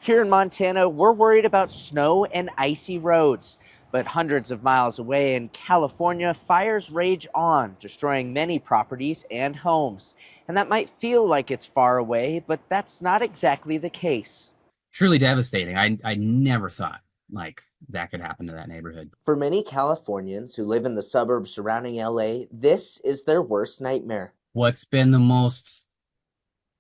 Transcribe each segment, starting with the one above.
Here in Montana, we're worried about snow and icy roads. But hundreds of miles away in California, fires rage on, destroying many properties and homes. And that might feel like it's far away, but that's not exactly the case. Truly devastating. I never thought like that could happen to that neighborhood. For many Californians who live in the suburbs surrounding LA, this is their worst nightmare. What's been the most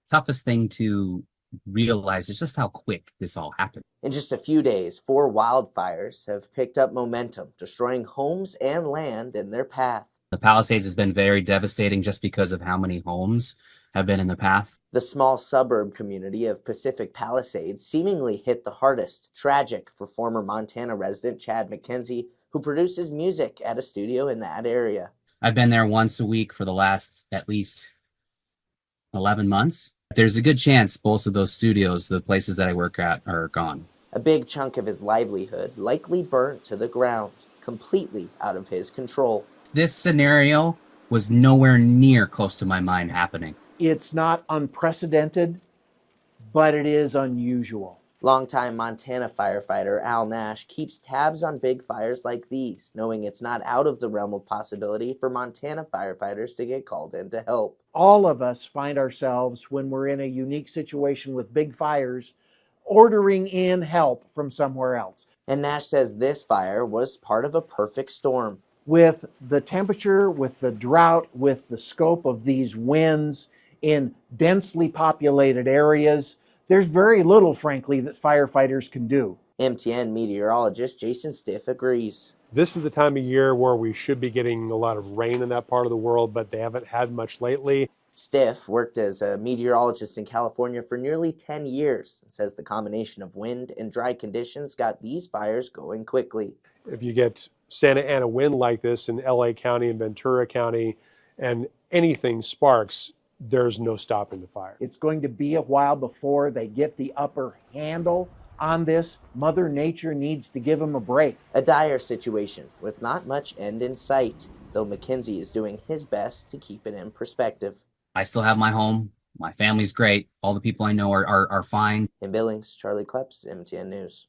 toughest thing to realize is just how quick this all happened. In just a few days, 4 wildfires have picked up momentum, destroying homes and land in their path. The Palisades has been very devastating just because of how many homes have been in the path. The small suburb community of Pacific Palisades seemingly hit the hardest. Tragic for former Montana resident Chad McKenzie, who produces music at a studio in that area. I've been there once a week for the last at least 11 months. There's a good chance both of those studios, the places that I work at, are gone. A big chunk of his livelihood likely burnt to the ground, completely out of his control. This scenario was nowhere near close to my mind happening. It's not unprecedented, but it is unusual. Longtime Montana firefighter Al Nash keeps tabs on big fires like these, knowing it's not out of the realm of possibility for Montana firefighters to get called in to help. All of us find ourselves, when we're in a unique situation with big fires, ordering in help from somewhere else. And Nash says this fire was part of a perfect storm. With the temperature, with the drought, with the scope of these winds in densely populated areas, there's very little, frankly, that firefighters can do. MTN meteorologist Jason Stiff agrees. This is the time of year where we should be getting a lot of rain in that part of the world, but they haven't had much lately. Stiff worked as a meteorologist in California for nearly 10 years and says the combination of wind and dry conditions got these fires going quickly. If you get Santa Ana wind like this in LA County and Ventura County and anything sparks, there's no stopping the fire. It's going to be a while before they get the upper handle on this. Mother Nature needs to give them a break. A dire situation with not much end in sight, though McKenzie is doing his best to keep it in perspective. I still have my home. My family's great. All the people I know are fine. In Billings, Charlie Kleps, MTN News.